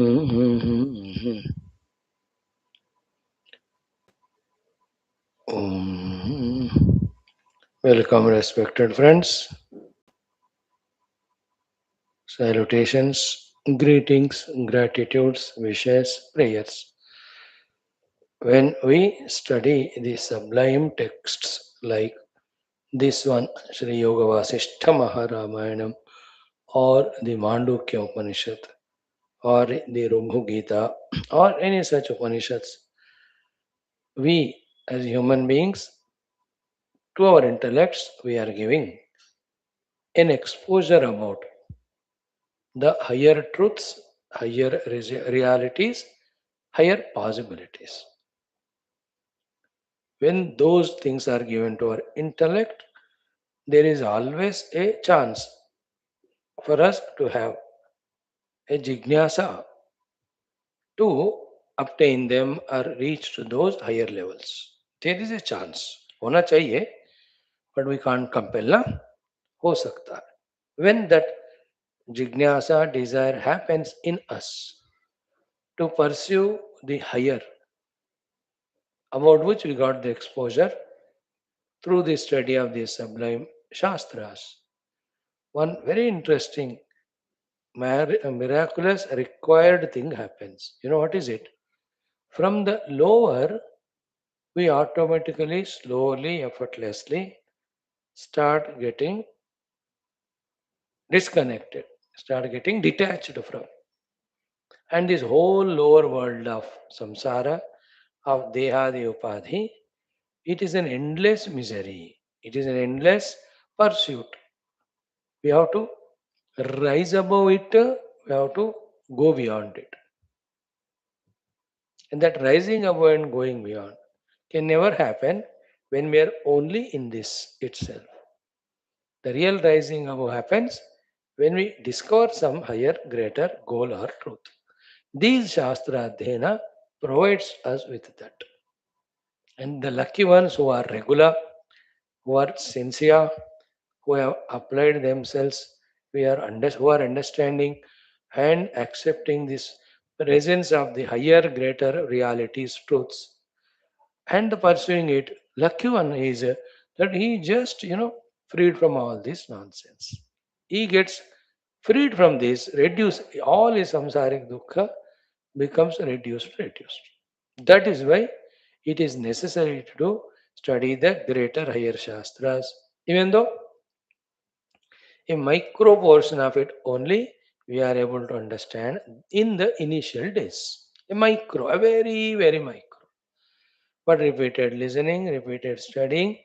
Welcome, respected friends. Salutations, greetings, gratitudes, wishes, prayers. When we study the sublime texts like this one, Sri Yoga Vaashishtha Maha Ramayanam, or the Mandukya Upanishad, or the Rumbhu Gita, or any such Upanishads, we as human beings, to our intellects, we are giving an exposure about the higher truths, higher realities, higher possibilities. When those things are given to our intellect, there is always a chance for us to have a jignasa to obtain them or reach to those higher levels. There is a chance. होना चाहिए, but we can't compel ना. हो सकता है. When that jignasa desire happens in us to pursue the higher, about which we got the exposure through the study of the sublime Shastras. One very interesting, miraculous, required thing happens. You know what is it? From the lower, we automatically, slowly, effortlessly start getting disconnected, start getting detached from. And this whole lower world of samsara, of deha, the upadhi, it is an endless misery. It is an endless pursuit. We have to rise above it, we have to go beyond it. And that rising above and going beyond can never happen when we are only in this itself. The real rising above happens when we discover some higher, greater goal or truth. These Shastra Adhyana provides us with that. And the lucky ones who are regular, who are sincere, who have applied themselves, who are understanding and accepting this presence of the higher, greater realities, truths, and pursuing it. Lucky one is that he just, freed from all this nonsense. He gets freed from this, reduce all his samsaric dukkha becomes reduced. That is why it is necessary to do study the greater higher shastras, even though a micro portion of it only we are able to understand in the initial days. A micro, a very, very micro. But repeated listening, repeated studying,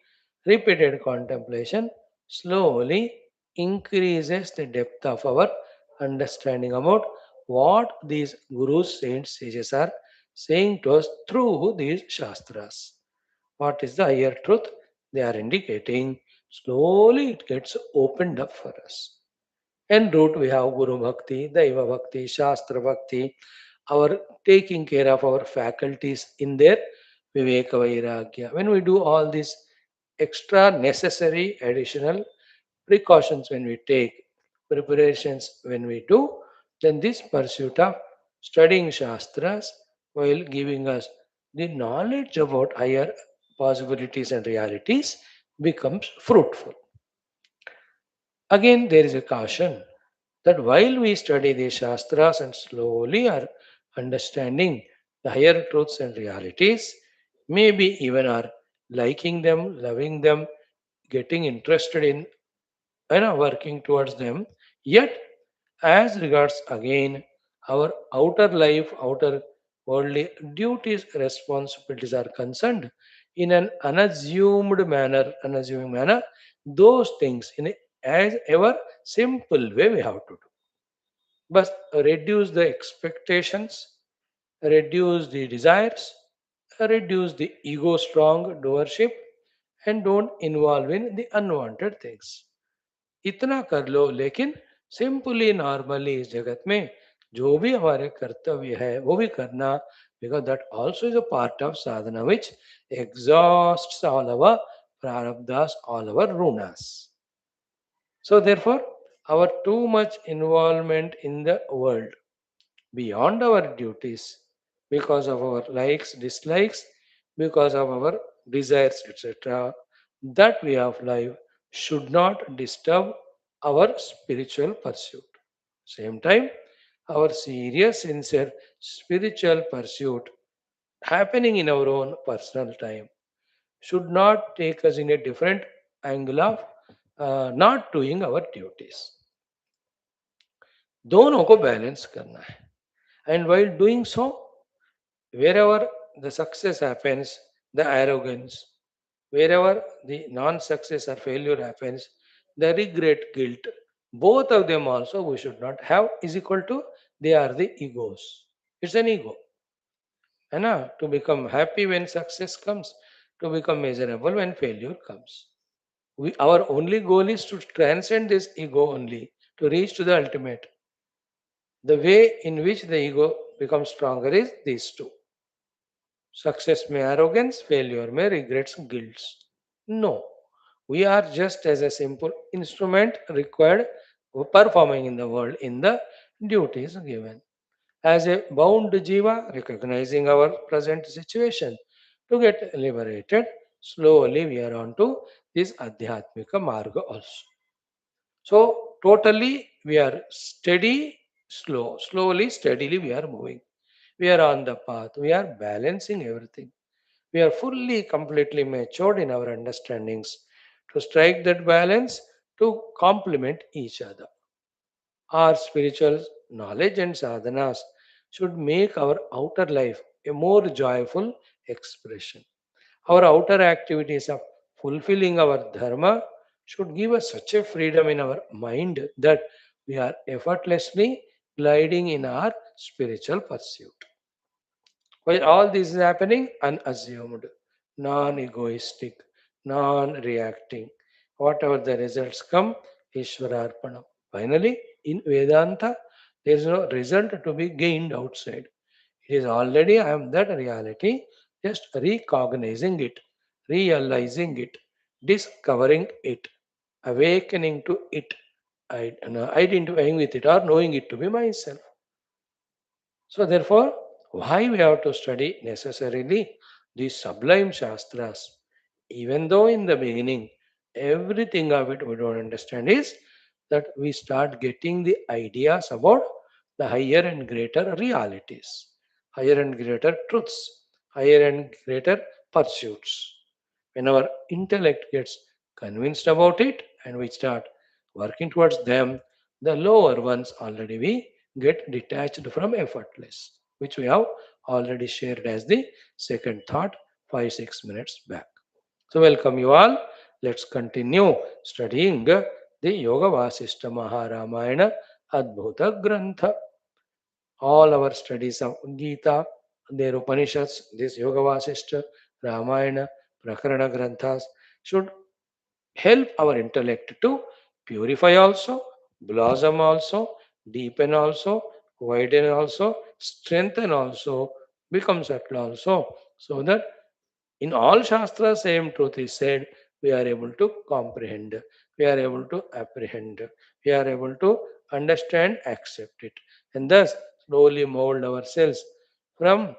repeated contemplation slowly increases the depth of our understanding about what these gurus, saints, sages are saying to us through these shastras. What is the higher truth they are indicating? Slowly it gets opened up for us. En route, we have Guru Bhakti, Daiva Bhakti, Shastra Bhakti, our taking care of our faculties in their Viveka Vairagya. When we do all these extra necessary additional precautions when we take, preparations when we do, then this pursuit of studying Shastras while giving us the knowledge about higher possibilities and realities becomes fruitful. Again, there is a caution that while we study the Shastras and slowly are understanding the higher truths and realities, maybe even are liking them, loving them, getting interested in working towards them, yet as regards again our outer life, outer worldly duties, responsibilities are concerned in an unassuming manner, those things in a as ever simple way we have to do. But reduce the expectations, reduce the desires, reduce the ego strong doership, and don't involve in the unwanted things. इतना कर लो लेकिन simply normally इस जगत में जो भी हमारे कर्तव्य है वो भी करना because that also is a part of sadhana which exhaust all our प्रारब्धास all our runas. So therefore, our too much involvement in the world, beyond our duties because of our likes, dislikes, because of our desires, etc., that way of life should not disturb our spiritual pursuit. Same time, our serious, sincere spiritual pursuit happening in our own personal time should not take us in a different angle of not doing our duties. दोनों को balance करना है. And while doing so, wherever the success happens, the arrogance, wherever the non success or failure happens, the regret, guilt, both of them also we should not have is equal to they are the egos. It's an ego. है ना? To become happy when success comes, to become miserable when failure comes. Our only goal is to transcend this ego only, to reach to the ultimate. The way in which the ego becomes stronger is these two. Success may arrogance, failure may regrets, guilts. No, we are just as a simple instrument required for performing in the world in the duties given. As a bound jiva, recognizing our present situation to get liberated, slowly we are on to this adhyatmika marga also. So totally we are steady, slowly, steadily we are moving. We are on the path. We are balancing everything. We are fully, completely matured in our understandings to strike that balance to complement each other. Our spiritual knowledge and sadhanas should make our outer life a more joyful expression. Our outer activities of fulfilling our dharma should give us such a freedom in our mind that we are effortlessly gliding in our spiritual pursuit. While all this is happening, unassumed, non egoistic, non reacting, whatever the results come, Ishwararpanam. Finally, in Vedanta, there is no result to be gained outside. It is already I am that reality, just recognizing it, realizing it, discovering it, awakening to it, identifying with it, or knowing it to be myself. So, therefore, why we have to study necessarily these sublime Shastras, even though in the beginning everything of it we don't understand, is that we start getting the ideas about the higher and greater realities, higher and greater truths, higher and greater pursuits. When our intellect gets convinced about it and we start working towards them, the lower ones already we get detached from effortless, which we have already shared as the second thought 5 6 minutes back. So, welcome you all. Let's continue studying the Yoga Vasishtha Maharamayana Adbhuta Grantha. All our studies of Gita, their Upanishads, this Yoga Vasishtha, Ramayana, Prakarana Granthas should help our intellect to purify also, blossom also, deepen also, widen also, strengthen also, become subtle also, so that in all Shastras, same truth is said. We are able to comprehend, we are able to apprehend, we are able to understand, accept it, and thus slowly mold ourselves from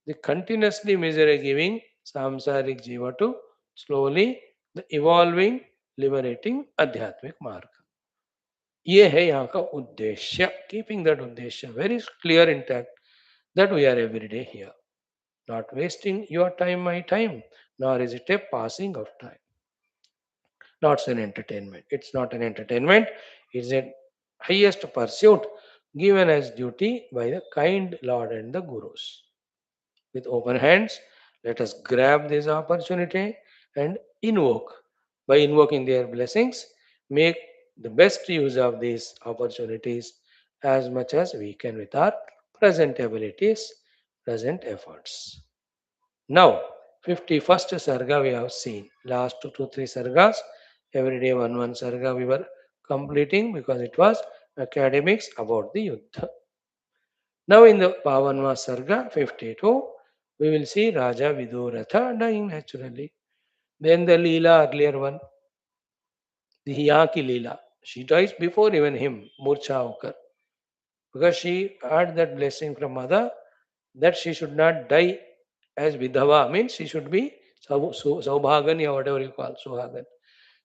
the continuously misery giving samsaric jiva to slowly the evolving, liberating adhyatmic marg. ये है यहाँ का उद्देश्य keeping that उद्देश्य very clear intact that we are every day here, not wasting your time, my time, nor is it a passing of time. Not an entertainment. It's not an entertainment. It's a highest pursuit given as duty by the kind Lord and the Gurus. With open hands, let us grab this opportunity and invoke. By invoking their blessings, make the best use of these opportunities as much as we can with our present abilities, present efforts. Now, 51st Sarga we have seen. Last 2 3 Sargas, every day one Sarga we were completing because it was academics about the Yuddha. Now in the Pavanma Sarga 52, we will see Raja Viduratha dying naturally. Then the Leela earlier one, the Hiyaki Leela. She dies before even him, Murcha Hokar. because she had that blessing from mother that she should not die as Vidhava, means she should be Saubhagan or whatever you call Suhagan.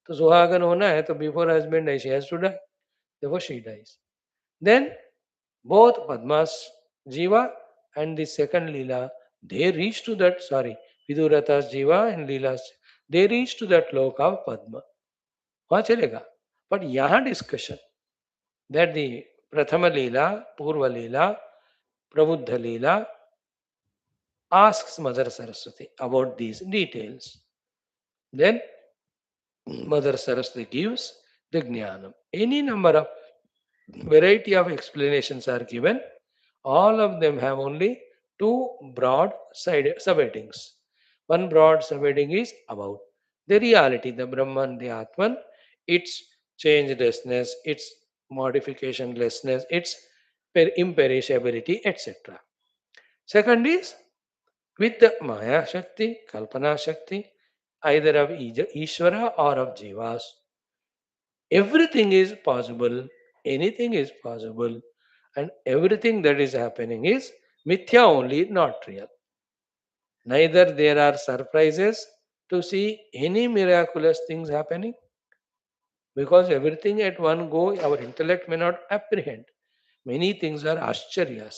So Suhagan hona hai, so before husband dies, she has to die. Therefore she dies. Then both Padma's Jiva and the second Leela, they reach to that, sorry, Vidurata's Jiva and Leela's, they reach to that loka of Padma. वहां चलेगा. But यहाँ discussion that the Prathama Leela, Purva Leela, Prabuddha Leela asks Mother Saraswati about these details. Then Mother Saraswati gives the Jnanam. Any number of variety of explanations are given. All of them have only two broad subheadings. One broad subheading is about the reality, the Brahman, the Atman, its changelessness, its modificationlessness, its imperishability, etc. Second is with the Maya Shakti, Kalpana Shakti, either of Ishvara or of Jivas. Everything is possible, anything is possible, and everything that is happening is mithya only, not real. Neither there are surprises to see any miraculous things happening because everything at one go our intellect may not apprehend. Many things are ascharyas.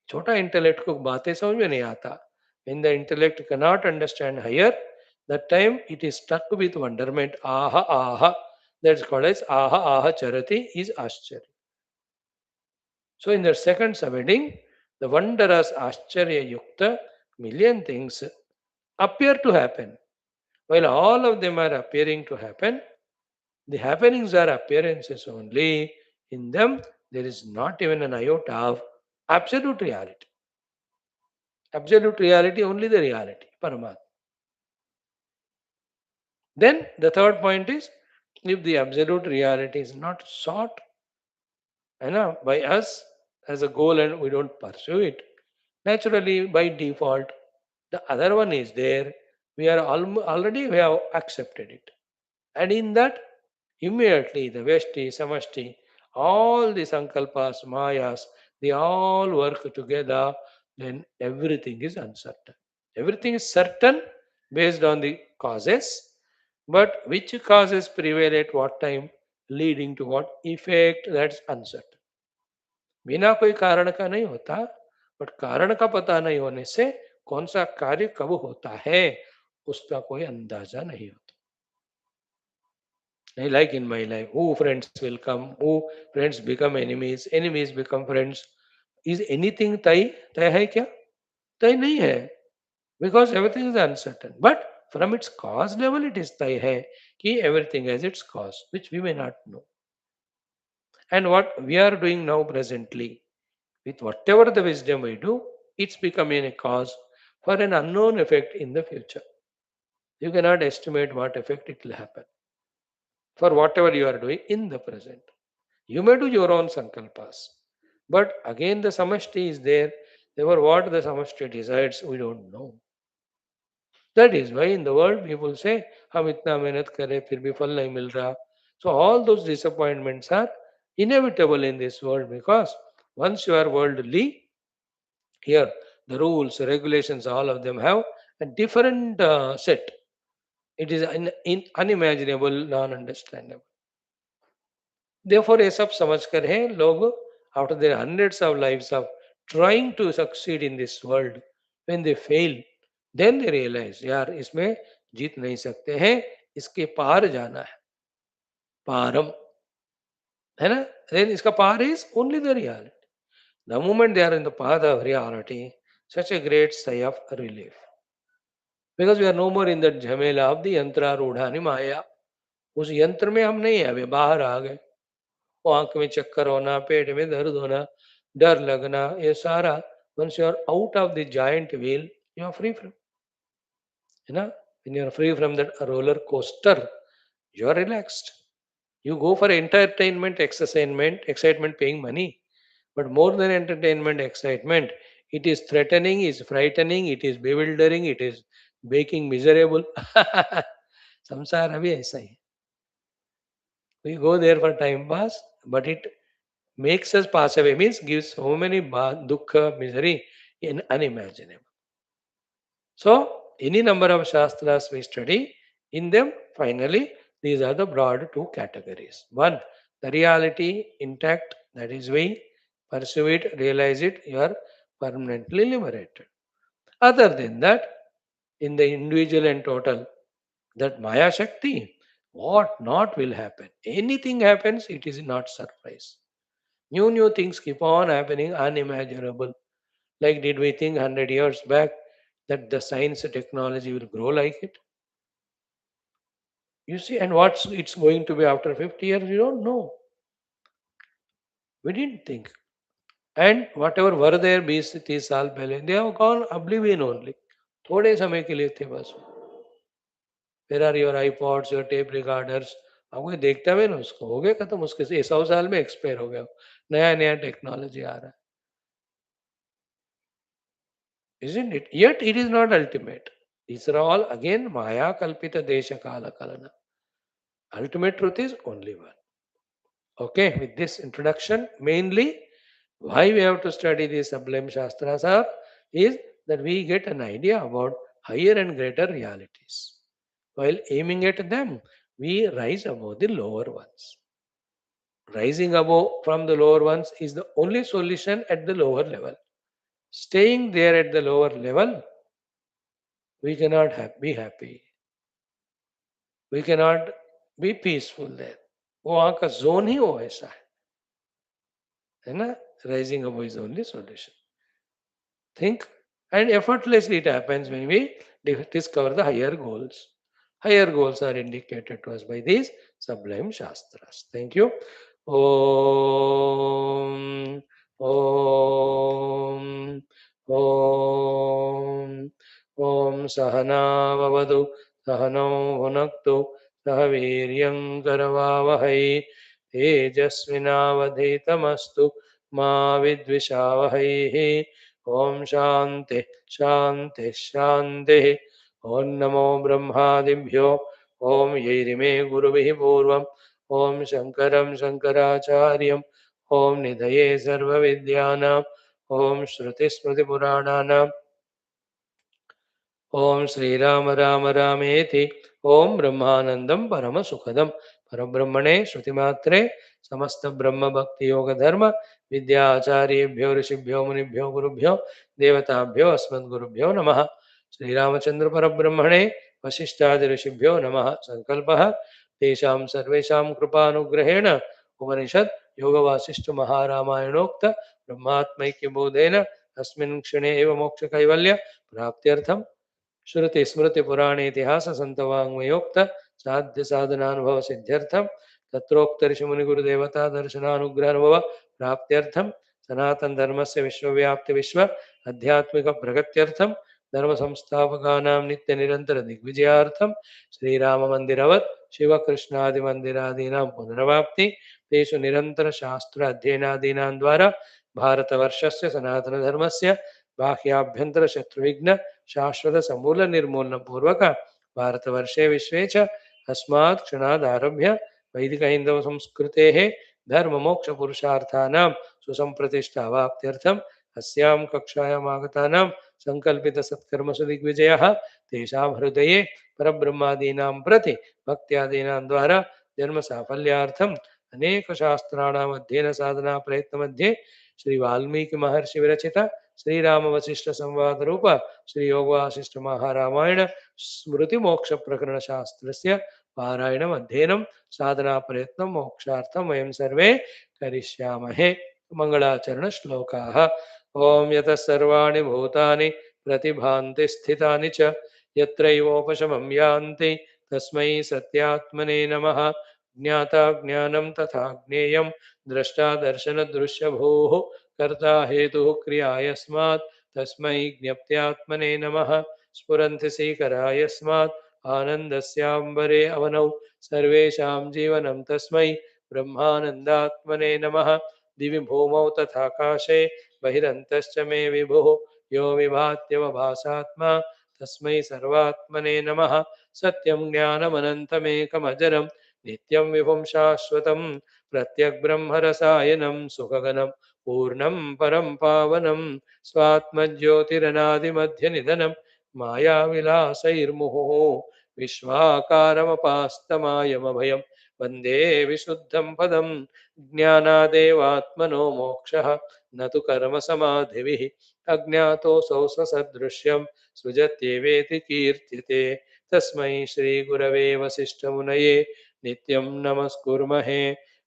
छोटा intellect को बातें समझ में नहीं आता. When the intellect cannot understand higher, that time it is stuck with wonderment. Aha, aha. That's called as aha, aha charati is ascharya. So in the second subheading, the wondrous ascharya yukta, million things appear to happen. While all of them are appearing to happen, the happenings are appearances only. In them, there is not even an iota of absolute reality. Absolute reality, only the reality, Paramatma. Then the third point is, if the absolute reality is not sought by us as a goal and we don't pursue it, naturally by default, the other one is there. We are already we have accepted it. And in that, immediately the Veshti, Samashti, all the Sankalpas, Mayas, they all work together, then everything is uncertain. Everything is certain based on the causes, but which causes prevail at what time, leading to what effect, that's uncertain. बिना कोई कारण का नहीं होता, but कारण का पता नहीं होने से कौन सा कार्य कब होता है उसका कोई अंदाजा नहीं होता. Like in my life, who friends will come, who friends become enemies, enemies become friends. Is anything तय है क्या? तय नहीं है, because everything is uncertain. But from its cause level, it is तय है कि everything has its cause, which we may not know. And what we are doing now presently, with whatever the wisdom we do, it's becoming a cause for an unknown effect in the future. You cannot estimate what effect it will happen for whatever you are doing in the present. You may do your own sankalpas, but again the samashti is there. Therefore, what the samashti decides, we don't know. That is why in the world people say, हम इतना मेहनत करें फिर भी फल नहीं मिल रहा. So all those disappointments are inevitable in this world because once you are worldly, here the rules, regulations, all of them have a different set. It is unimaginable, non-understandable. Therefore, ये सब समझ कर है लोग after their hundreds of lives of trying to succeed in this world, when they fail, then they realize, यार इसमें जीत नहीं सकते हैं, इसके पार जाना है, पारम, है ना? Then इसका पार is only the reality. The moment they are in the path of reality, such a great sigh of relief. Because we are no more in that झमेला of the यंत्रा रूढ़ानि माया. उस यंत्र में हम नहीं है, अभी बाहर आ गए. वो आंख में चक्कर होना, पेट में दर्द होना, डर लगना, ये सारा, once you are out of the giant wheel, you are free from, है ना? When you are free from that roller coaster, you are relaxed. You go for entertainment, excitement, paying money. But more than entertainment, excitement, it is threatening, it is frightening, it is bewildering, it is making miserable. संसार अभी ऐसा ही. We go there for time pass, but it Makes us pass away means gives so many dukkha, misery, unimaginable. So, any number of Shastras we study, in them, finally, these are the broad two categories. One, the reality intact, that is we pursue it, realize it, you are permanently liberated. Other than that, in the individual and total, that Maya Shakti, what not will happen. Anything happens, it is not surprise. New things keep on happening, unimaginable. Like, did we think 100 years back that the science and technology will grow like it? You see, and what's it's going to be after 50 years, we don't know. We didn't think. And whatever were there 20-30 साल पहले, they have gone oblivion only. थोड़े समय के लिए थे बस. Where are your iPods, your tape recorders? अब कोई देखता है ना उसको, हो गया खत्म, उसके से 100 साल में एक्सपायर हो गया. नया नया टेक्नोलॉजी आ रहा है. Isn't it? Yet it is not ultimate. These are all again Maya Kalpita Desha Kala Kalana. Ultimate truth is only one. Okay, with this introduction, mainly why we have to study these sublime Shastras are is that we get an idea about higher and greater realities. While aiming at them, we rise above the lower ones. Rising above from the lower ones is the only solution at the lower level. Staying there at the lower level, we cannot be happy. We cannot be peaceful there. वो वहाँ का zone ही वो ऐसा है ना. Rising above is the only solution. Think, and effortlessly it happens when we discover the higher goals. Higher goals are indicated to us by these sublime Shastras. Thank you. Om, Om, Om, Om Sahana Vavadu, Sahano Bhunaktu, Sahaviryam Karavavahai, Tejasvinavadhetamastu, Ma Vidvishavahai. Om Shanti शांति शांति. ओम नमो ब्रह्मादिभ्यो. ओम यैरिमे गुरुभिः पूर्वम्. ओम शंकरं शंकराचार्यम्. ओम निधये सर्वविद्यानाम्. ओम श्रुतिस्मृतिपुराणानाम्. ओम श्रीराम राम रामेति. ओम ब्रह्मानंदं परमसुखदं परब्रह्मणे श्रुतिमात्रे समस्त ब्रह्म भक्ति योग धर्म विद्याचार्येभ्यो ऋषिभ्यो मुनिभ्यो गुरुभ्यो देवताभ्यो अस्मद्गुरुभ्यो नमः. श्रीरामचंद्र परब्रह्मणे वशिष्ठादि ऋषिभ्यो नमः. संकल्पः तेषां सर्वेषां कृपानुग्रहेण उपनिषद योग वासिष्ठ महारामायणोक्त ब्रह्मात्मैक्य बोधेन अस्मिन् क्षणे एव मोक्ष कैवल्य प्राप्त्यर्थं श्रुति स्मृति पुराण इतिहास संतवांगमयोक्त साध्य साधनानुभव सिद्ध्यर्थम तत्रोक्त ऋषि मुनि गुरुदेवता दर्शनानुग्रह प्राप्त्यर्थम सनातन धर्म से विश्वव्याप्ति विश्व आध्यात्मिक प्रगत्यर्थम धर्म संस्थापकानां नित्य निरंतर दिग्विजयार्थम श्रीराम मंदिरवत् शिव कृष्णादि मंदिरादीनां पुनर्वाप्ति तेषु निरंतर शास्त्र अध्ययनादीनां द्वारा भारतवर्षस्य सनातन धर्मस्य बाह्याभ्यंतर शत्रुविघ्न शाश्वत समूल निर्मूलन पूर्वक भारतवर्षे विश्वे च अस्मात् क्षणादारभ्य वैदिक हिंदव संस्कृते धर्म मोक्ष पुरुषार्थानां सुसंप्रतिष्ठावाप्त्यर्थम अस्यां कक्षायाम् आगतानां संकल्पित सत्कर्मसु दिग्विजयः तेषां हृदये परब्रह्मादीनां प्रति भक्त्यादीनां द्वारा जन्म साफल्यार्थम अनेक शास्त्राणाम् अध्ययन साधना प्रयत्न मध्ये श्री वाल्मीकि महर्षि विरचित श्रीराम वशिष्ठ संवाद रूप श्री योग वासिष्ठ महारामायण स्मृति मोक्ष प्रकरण शास्त्रस्य पारायणम् अध्ययनं साधना प्रयत्नं मोक्षार्थं वयं सर्वे करिष्यामहे. मंगलाचरण श्लोकाः. ओम यतः सर्वाणि भूतानि प्रतिभान्ति स्थितानि च यत्रैवोपशमं यान्ति तस्मै सत्यात्मने नमः. ज्ञाता ज्ञानं तथा ज्ञेयं द्रष्टा दर्शन दृश्यभूः कर्ता हेतुः क्रिया यस्मात् तस्मै ज्ञप्त्यात्मने नमः. स्फुरन्ति सीकरा यस्मात् आनन्दस्याम्बरे अवनौ सर्वेषां जीवनं तस्मै ब्रह्मानन्दात्मने नमः. दिवि भूमौ तथाकाशे बहिरन्तश्च मे विभुः यो विभात्यवभासात्मा तस्मै सर्वात्मने नमः. सत्यं ज्ञानमनन्तमेकमजरं नित्यं विभुं शाश्वतं प्रत्यग्ब्रह्मरसायनं सुखगनं पूर्णं परं पावनं स्वात्मज्योतिरनादिमध्यनिधनं मायाविलासैर्मुहुः विश्वाकारमपास्तमायमभयं वन्दे विशुद्धं पदं ज्ञानादेवात्मनो मोक्षः न तु कर्मसमाधिभिः अज्ञातोऽसौ स्वसदृश्यं सृजत्येवेति कीर्त्यते तस्मै श्रीगुरवे वसिष्ठमुनये नित्यं नमस्कुर्महे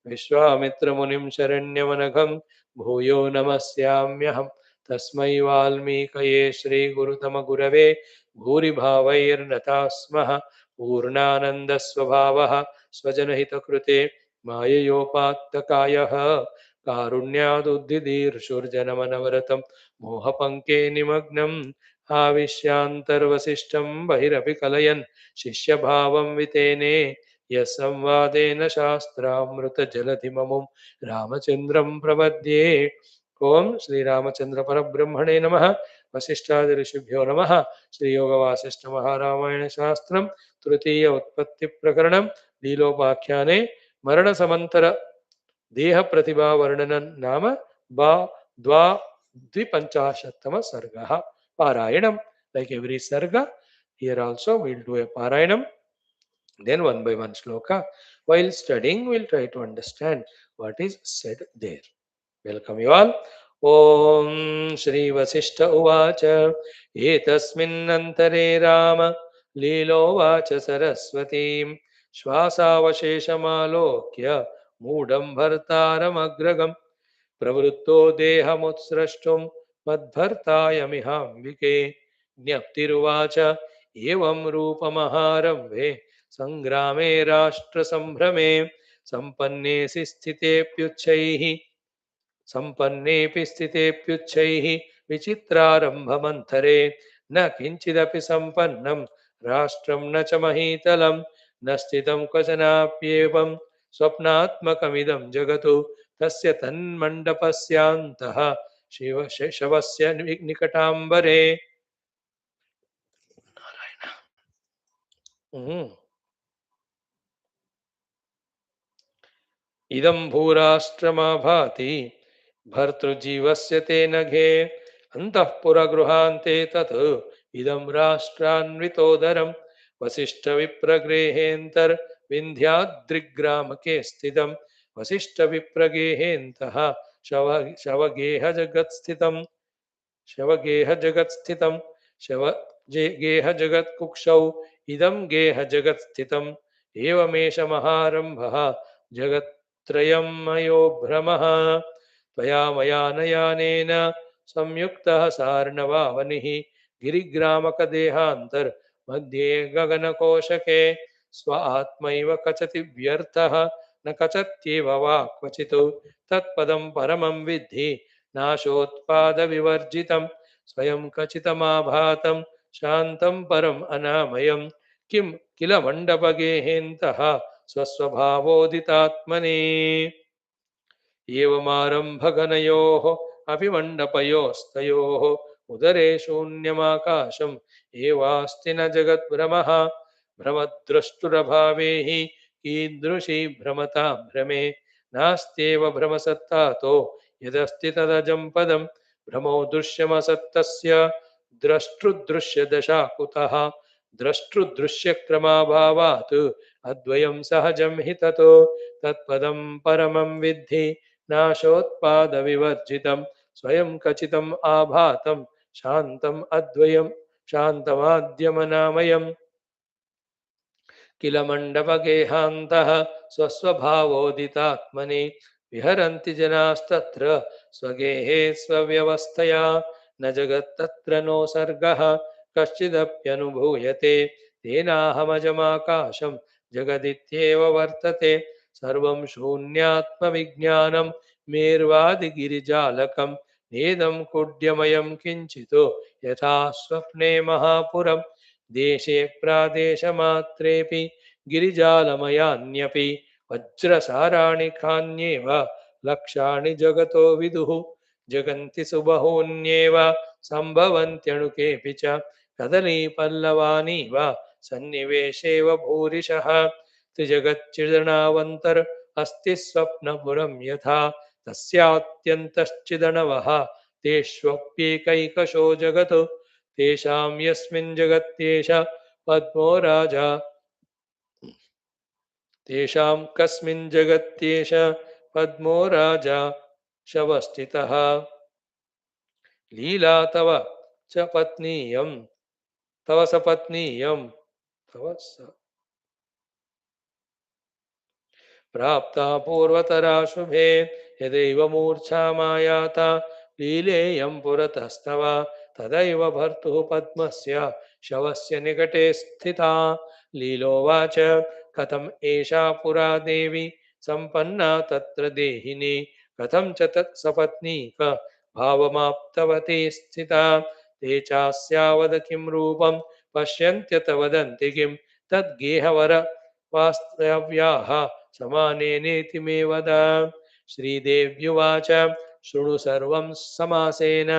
विश्वामित्रमुनिं शरण्यमनघं भूयो नमस्याम्यहं तस्मै वाल्मीकये श्रीगुरुतमगुरवे भूरिभावैर्नताः स्मः पूर्णानन्दस्वभावः स्वजनहितकृते माययोपात्तकायः कारुण्यादुद्धिदीर्षुर्जनमनवरतं मोहपङ्के निमग्नं आविश्यान्तर्वसिष्ठं बहिरपि कलयन् शिष्यभावं वितेने यः संवादेन शास्त्रामृतजलधिममुं रामचन्द्रं प्रपद्ये ओं श्रीरामचन्द्र परब्रह्मणे नमः वसिष्ठादिऋषिभ्यो नमः श्रीयोगवासिष्ठ महारामायण शास्त्रं तृतीय उत्पत्ति प्रकरणं लीलोपाख्याने मरण समंतर देह प्रतिभा वर्णनं नाम बा द्वा द्विपञ्चाशत्तम सर्गः पारायणं like every sarga here also we'll do a parayanam then one by one shloka while studying we'll try to understand what is said there. Welcome you all. Om Shri Vasishtha Uvacha Etasminnantare Rama Leelovacha Saraswatim Shvasavasheshamalokya Mudam Bhartaramagragam Pravritto Dehamutsrashtum Madbhartayamihambike Jnaptiruvacha Evam Rupamaharamve Sangrame Rashtra Sambrame Sampanne Sisthite Pyuchaihi सम्पन्नेऽपि स्थितेऽप्युच्चैः विचित्रारम्भमन्थरे न किञ्चिदपि सम्पन्नं राष्ट्रं न च महीतलं न स्थितं क्वचनाप्येवं स्वप्नात्मकमिदं जगतु तस्य तन्मण्डपस्यान्तः शवस्य निकटाम्बरे इदं भूराष्ट्रमाभाति भर्तृजीवस्य ते नघे अन्तःपुरगृहान्ते तत् इदं राष्ट्रान्वितोदरं वसिष्ठविप्रगृहेऽन्तर्विन्ध्याद्रिग्रामके स्थितं वसिष्ठविप्रगेहेऽन्तः शवगेहजगत्स्थितं शवगेहजगत्स्थितं शवगेहजगत्कुक्षौ इदं गेहजगत्स्थितम् एवमेष महारम्भः जगत्त्रयं मयो भ्रमः त्वया मया नयानेन संयुक्तः सार्णवावनिः गिरिग्रामकदेहान्तर्मध्ये गगनकोशके स्व आत्मैव कचति व्यर्थः न कचत्येव वा क्वचित् तत्पदं परमं विद्धि नाशोत्पादविवर्जितं स्वयं कचितमाभातं शान्तं परम् अनामयं किं किल मण्डपगेहेन्तः स्वस्वभावोदितात्मने एवमारम्भघनयोः अपि मण्डपयोस्तयोः उदरे शून्यमाकाशम् एवास्ति न जगद्भ्रमः भ्रमद्रष्टुरभावे हि कीदृशी भ्रमता भ्रमे नास्त्येव भ्रमसत्तातो यदस्ति तदजं पदं भ्रमो दृश्यमसत्तस्य द्रष्टृदृश्यदशा कुतः द्रष्टृदृश्यक्रमाभावात् अद्वयं सहजं हि ततो तत्पदं परमं विद्धि नाशोत्पादविवर्जितं स्वयं कचितम् आभातं शान्तम् अद्वयं शान्तमाद्यमनामयम् किल मण्डपगेहान्तः स्वस्वभावोदितात्मनि विहरन्ति जनास्तत्र स्वगेहे स्वव्यवस्थया न जगत्तत्र नो सर्गः कश्चिदप्यनुभूयते तेनाहमजमाकाशं जगदित्येव वर्तते सर्वं शून्यात्मविज्ञानं मेर्वादिगिरिजालकं नेदं कुड्यमयं किञ्चित् यथा स्वप्ने महापुरं देशे प्रादेशमात्रेऽपि गिरिजालमयान्यपि वज्रसाराणि खान्येव लक्षाणि जगतो विदुः जगन्ति सुबहून्येव सम्भवन्त्यणुकेऽपि च कदलीपल्लवानीव सन्निवेशेव भूरिशः त्रिजगच्चिदणावन्तर् अस्ति स्वप्नपुरं यथा तस्यात्यन्तश्चिदणवः तेष्वप्येकैकशो जगत् तेषां यस्मिन् जगत्येष पद्मो राजा तेषां कस्मिन् जगत्येष पद्मो राजा शवस्थितः लीला तव च पत्नीयं तव सपत्नीयं तव प्राप्ता पूर्वतरा शुभे यदैव मूर्छा मायाता लीलेयं पुरतस्तव तदैव भर्तुः पद्मस्य शवस्य निकटे स्थिता लीलोवाच कथम् एषा पुरा देवी सम्पन्ना तत्र देहिनी कथं च तत् सपत्नीक भावमाप्तवती स्थिता ते चास्यावद किं रूपं पश्यन्त्यत वदन्ति किं तद्गेहवर वास्तव्याः समानेनेति मे वद श्रीदेव्युवाच शृणु सर्वं समासेन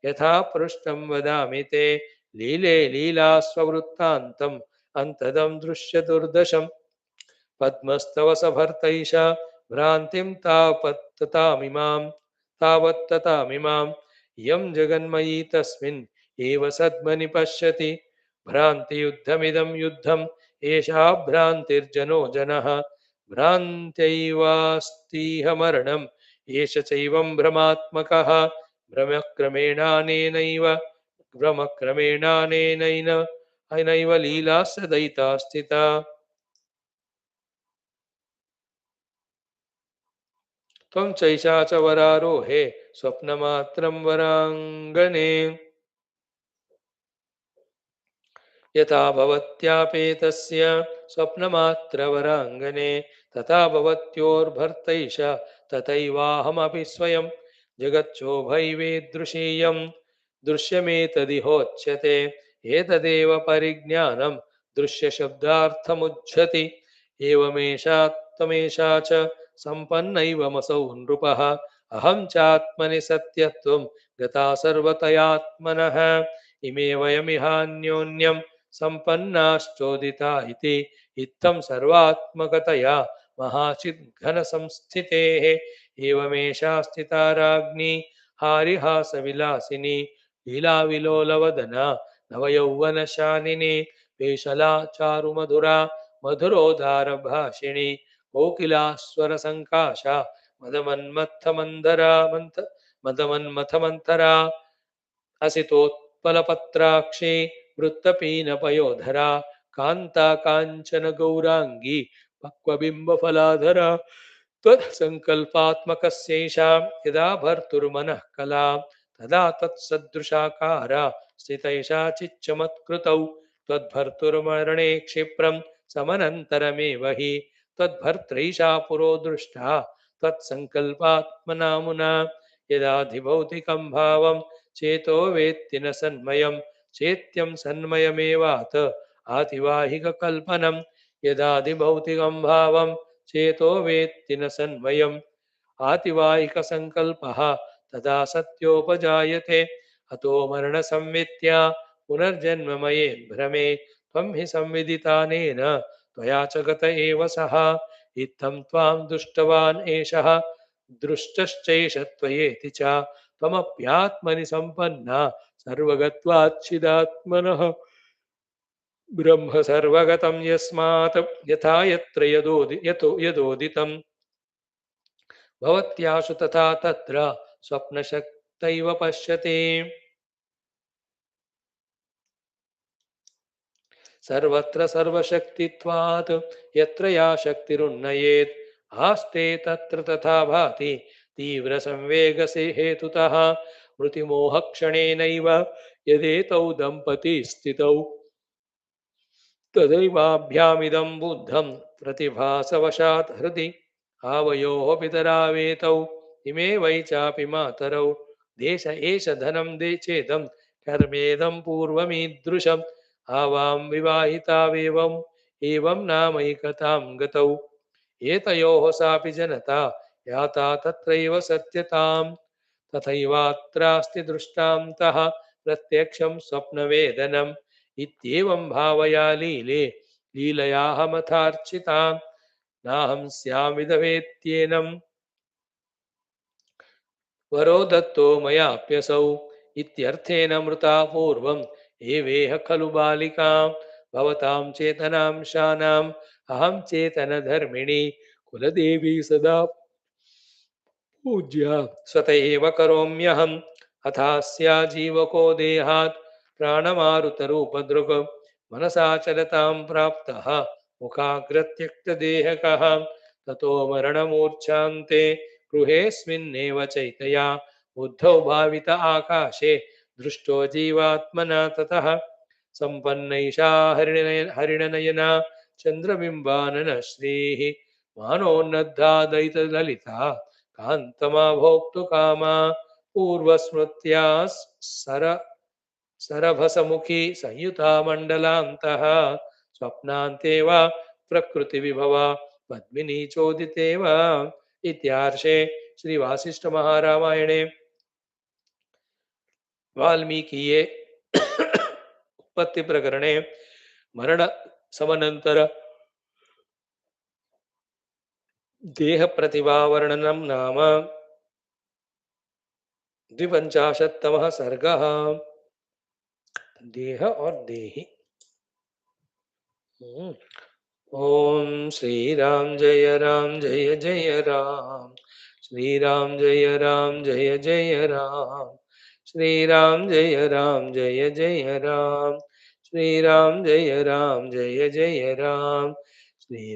यथा पृष्टं वदामि ते लीले लीलास्ववृत्तान्तम् अन्तदं दृश्य दुर्दशम् पद्मस्तव सभर्तैष भ्रान्तिं तावत्ततामिमां यं जगन्मयी तस्मिन् एव सद्मनि पश्यति भ्रान्तियुद्धमिदं युद्धम् एषा भ्रान्तिर्जनो जनः भ्रान्त्यैवास्तीह मरणम् एष चैवं भ्रमात्मकः भ्रमक्रमेणानेनैव भ्रमक्रमेणानेनैन अनैव लीला सदयिता स्थिता त्वं चैषा च वरारोहे स्वप्नमात्रं वराङ्गने यथा भवत्यापेतस्य स्वप्नमात्रवराङ्गने तथा भवत्योर्भर्तैष तथैवाहमपि स्वयं जगच्चोभैवेदृशीयं दृश्यमेतदिहोच्यते एतदेव परिज्ञानं दृश्यशब्दार्थमुज्झति एवमेषा त्वमेषा च सम्पन्नैवमसौ नृपः अहं चात्मनि सत्यत्वं गता सर्वतयात्मनः इमे वयमिहान्योन्यं सम्पन्नाश्चोदिता इति इत्थं सर्वात्मकतया महाचिद्घनसंस्थितेः एवमेषा स्थिता राज्ञी हारिहासविलासिनी लीलाविलोलवदना नवयौवनशालिनी पेशला चारुमधुरा मधुरोदारभाषिणी कोकिलास्वरसङ्काशा मदमन्मथमन्थरा असितोत्पलपत्राक्षी वृत्तपीनपयोधरा कान्ता काञ्चन गौराङ्गी पक्वबिम्बफलाधरा त्वत्सङ्कल्पात्मकस्यैषा यदा भर्तुर्मनः कला तदा तत्सदृशाकारा स्थितैषा चिच्चमत्कृतौ त्वद्भर्तुर्मरणे क्षिप्रं समनन्तरमेव हि त्वद्भर्त्रैषा पुरो दृष्टा त्वत्सङ्कल्पात्मनामुना यदाधिभौतिकं भावं चेतो वेत्ति न सन्मयं चेत्यं सन्मयमेवात आतिवाहिककल्पनं यदाधिभौतिकं भावं चेतो वेत्ति न सन्मयम् आतिवाहिकसङ्कल्पः तदा सत्योपजायते अतो मरणसंवित्या पुनर्जन्ममये भ्रमे त्वं हि संविदितानेन त्वया च गत एव सः इत्थं त्वां दुष्टवान् एषः दृष्टश्चैष त्वयेति च त्वमप्यात्मनि सम्पन्ना सर्वगत्वाच्छिदात्मनः ब्रह्म सर्वगतं यस्मात् यथा यत्र यदोदितं भवत्याशु तथा तत्र स्वप्नशक्तैव पश्यति सर्वत्र सर्वशक्तित्वात् यत्र या शक्तिरुन्नयेत् आस्ते तत्र तथा भाति तीव्रसंवेगसे हेतुतः मृतिमोहक्षणेनैव यदेतौ दम्पती स्थितौ तदैवाभ्यामिदं बुद्धं प्रतिभासवशात् हृदि आवयोः पितरावेतौ इमे वै चापि मातरौ देश एष धनं चेदं कर्मेदं पूर्वमीदृशम् आवां विवाहितावेवम् एवं नामैकतां गतौ एतयोः सापि जनता याता तत्रैव सत्यताम् तथैवात्रास्ति दृष्टान्तः प्रत्यक्षं स्वप्नवेदनम् इत्येवं भावया लीले लीलयाः मथार्चिताम् नाहं स्यामिदवेत्येनं वरो दत्तो मयाप्यसौ इत्यर्थेन मृता पूर्वम् एवेह खलु बालिकां भवतां चेतनांशानाम् अहं चेतनधर्मिणी कुलदेवी सदा पूज्या स्वत एव करोम्यहम् अथास्या जीवको देहात् प्राणमारुतरूपदृक् मनसा चलतां प्राप्तः मुखाग्रत्यक्तदेहकः ततो मरणमूर्च्छान्ते गृहेऽस्मिन्नेव चैतया बुद्धौ भावित आकाशे दृष्टो जीवात्मना ततः सम्पन्नैषा हरिणनयना चन्द्रबिम्बानन श्रीः मानोन्नद्धा दयितललिता कान्तमा भोक्तु कामा पूर्वस्मृत्या सर सरभसमुखी संयुता मण्डलान्तः स्वप्नान्ते वा प्रकृतिविभवा पद्मिनी चोदिते वा इत्यार्षे श्री वासिष्ठ महारामायणे वाल्मीकिये उत्पत्ति प्रकरणे मरण समनंतर देह प्रतिभा वर्णनम नाम 52तमः सर्गः। देह और देहि। ओम श्री राम जय जय राम, श्री राम जय जय राम, श्री राम जय जय राम, श्री राम जय जय राम, श्री राम जय जय राम, श्री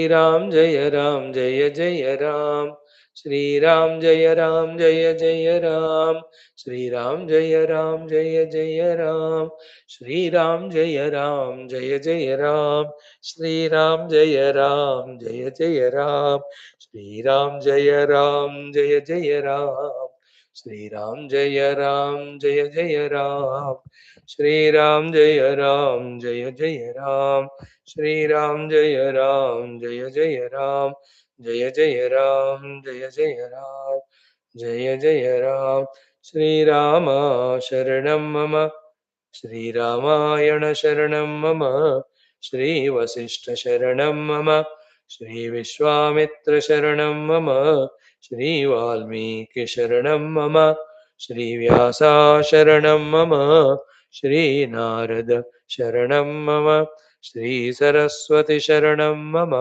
राम जय जय राम, श्री राम जय जय राम, श्री राम जय जय राम, श्री राम जय जय राम, श्री राम जय जय राम, श्री राम जय जय राम, श्री राम जय जय राम, श्री राम जय जय राम, श्री राम जय राम, जय जय राम जय राम, जय राम। श्री राम शरणं मम, श्री रामायण शरणं मम, श्री वसिष्ठ शरणं मम, श्री विश्वामित्र शरणं मम, श्री वाल्मीकि शरणं मम, श्री व्यासा शरणं मम, श्री नारद शरणं मम, श्री सरस्वती शरणं मम,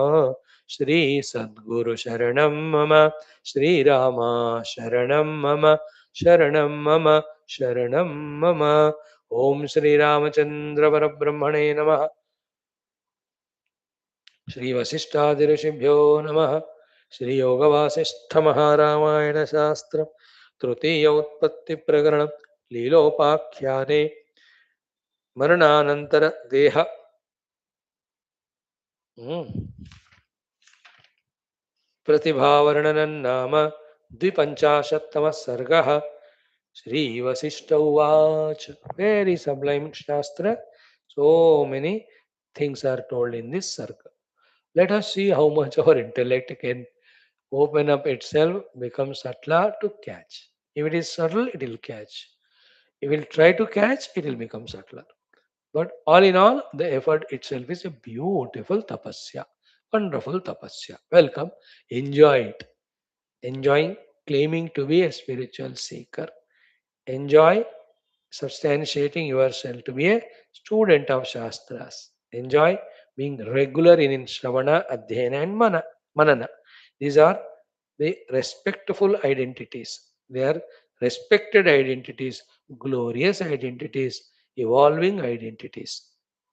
श्री सद्गुरु शरणं मम, श्री रामा शरणं मम, शरणं मम, शरणं मम। ओम श्री रामचंद्र परब्रह्मणे नमः। श्री वसिष्ठादि ऋषिभ्यो नमः। श्री योग वासिष्ठ महारामायण शास्त्र तृतीय उत्पत्ति प्रकरण लीलोपाख्याने मरणानंतर देह प्रतिभावर्णनं नाम 52तमः सर्गः। श्री वसिष्ठ उवाच। Very sublime shastra. So many things are told in this sarga. Let us see how much our intellect can open up itself, become subtler to catch. If it is subtle, it will catch. If it will try to catch, it will become subtler. But all in all, the effort itself is a beautiful tapasya. Wonderful tapasya. Welcome. Enjoy it. Enjoying claiming to be a spiritual seeker. Enjoy substantiating yourself to be a student of Shastras. Enjoy being regular in Shravana, Adhyayana, and Manana. These are the respectful identities. They are respected identities, glorious identities, evolving identities.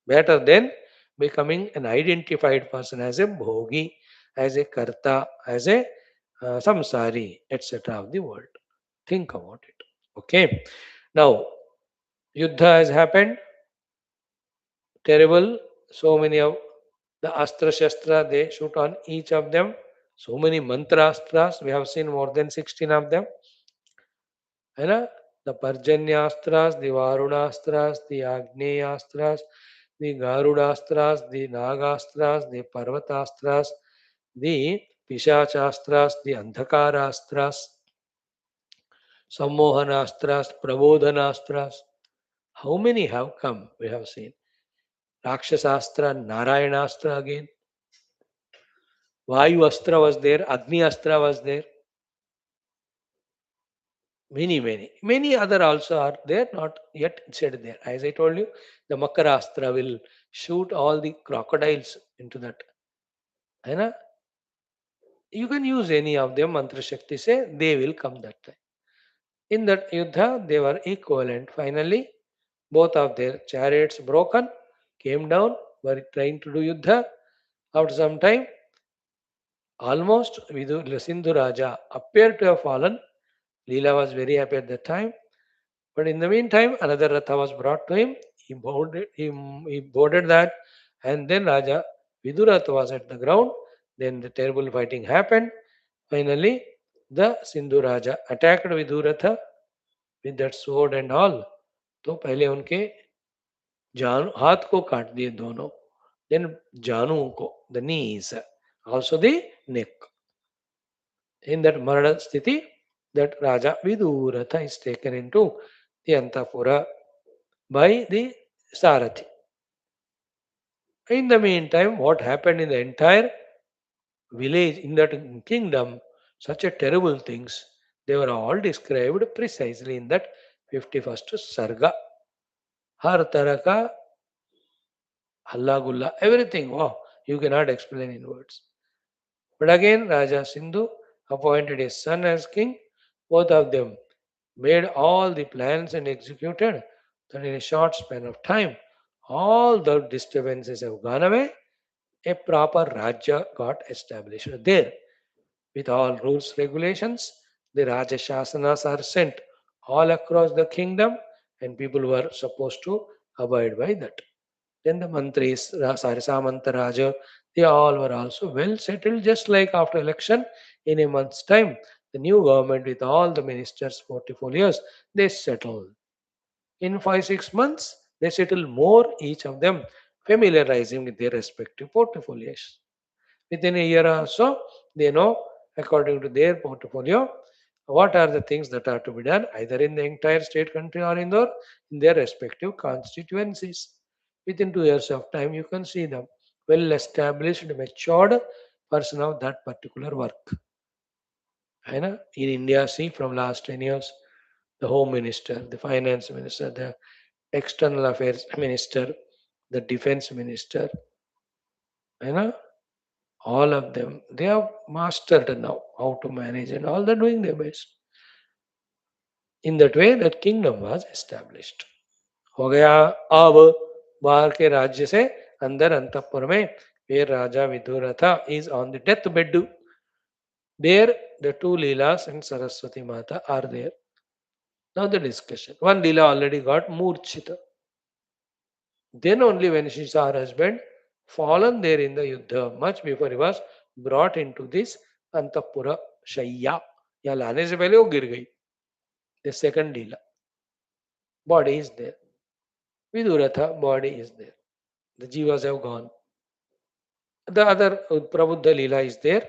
Better than becoming an identified person as a bhogi, as a karta, as a samsari, etc. of the world. Think about it. Okay. Now, Yuddha has happened. Terrible. So many of the Astra Shastra, they shoot on each of them. So many mantra astras. We have seen more than 16 of them. है ना? The Parjanyastras, the Varunastras, the Agneyastras, the Garudastras, the Nagastras, the Parvatastras, the Pishachastras, the Andhakarastras, Sammohanastras, Prabodhanastras. How many have come? We have seen. Rakshasastra, Narayanastra again, Vayu Astra was there, Agni Astra was there, many other also are there, not yet said there. As I told you, the Makarastra will shoot all the crocodiles into that. है ना? You can use any of them, Mantra Shakti say, they will come that time. In that Yuddha, they were equivalent. Finally, both of their chariots broken, came down, were trying to do Yuddha. After some time, almost Sindhu Raja appeared to have fallen. Leela was very happy at that time. But in the meantime, another Ratha was brought to him. He boarded that, and then Raja Viduratha was at the ground. Then the terrible fighting happened. Finally, the Sindhu Raja attacked Viduratha with that sword and all. तो पहले उनके जान हाथ को काट दिए दोनों, then जानू को, the knees, also the neck. In that Marana sthiti, that Raja Viduratha is taken into the Antapura by the Sarathi. In the meantime, what happened in the entire village, in that kingdom, such a terrible things, they were all described precisely in that 51st Sarga. Har tarah halla gulla, everything. Wow, you cannot explain in words. But again, Raja Sindhu appointed his son as king. Both of them made all the plans and executed that in a short span of time, all the disturbances have gone away. A proper Rajya got established there with all rules, regulations. The Raja Shasanas are sent all across the kingdom, and people were supposed to abide by that. Then the mantris, Samantha they all were also well settled, just like after election in a month's time. The new government with all the ministers, portfolios, they settled. In 5 6 months, they settle more each of them, familiarizing with their respective portfolios. Within a year or so, they know according to their portfolio what are the things that are to be done either in the entire state country or in their respective constituencies. Within 2 years of time, you can see them well established, matured person of that particular work. है ना? In India, see from last 10 years, the Home Minister, the Finance Minister, the External Affairs Minister, the Defense Minister, है ना? All of them, they have mastered now how to manage and all they're doing their best. In that way, that kingdom was established. हो गया अब बाहर के राज्य से अंदर अंतपुर में where Raja Vidurata is on the deathbed. There, the two Leelas and Saraswati Mata are there. Now the discussion. One Leela already got Murchita. Then only when she saw her husband fallen there in the Yuddha, much before he was brought into this Antapura Shayya. या लाने से पहले वो गिर गई. The second Leela. Body is there. Viduratha, body is there. The Jivas have gone. The other Prabuddha Leela is there.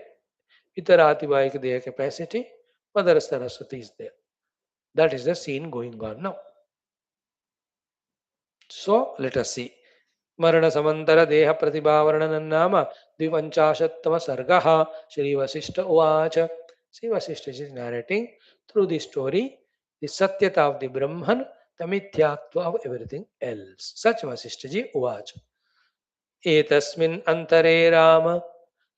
With the Ratibhayika Deha capacity. Mother Saraswati is there. That is the scene going on now. So let us see. मरण समंतर देह प्रतिभा वर्णन नाम द्विपंचाशत्तम सर्गः श्री वशिष्ठ उवाच. Sri Vasishtha is narrating through the story the satyata of the Brahman, the mithyatva of everything else. Such Vasishtha ji uvacha. एतस्मिन् अंतरे राम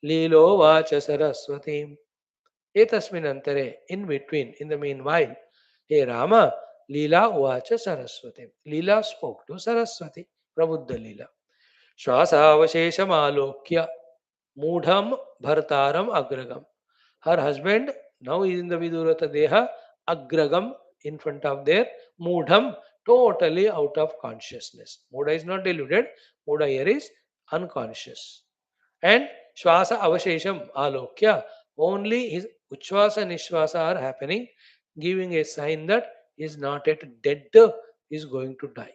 लीलोवाच सरस्वती. एतस्मिन् अंतरे, in between, in the meanwhile, hey Rama, Leela uvacha Saraswati. Leela spoke to Saraswati, Prabuddha Leela. श्वासावशेषमालोक्य मूढ़म भर्तारम अग्रगम. Her husband now is in the Vidurata Deha, agragam, in front of their Mudham, totally out of consciousness. Mudha is not deluded, Mudha here is unconscious. And Shwasa Avashesham Alokya, only his Uchvasa and Nishvasa are happening, giving a sign that he is not yet dead, he is going to die.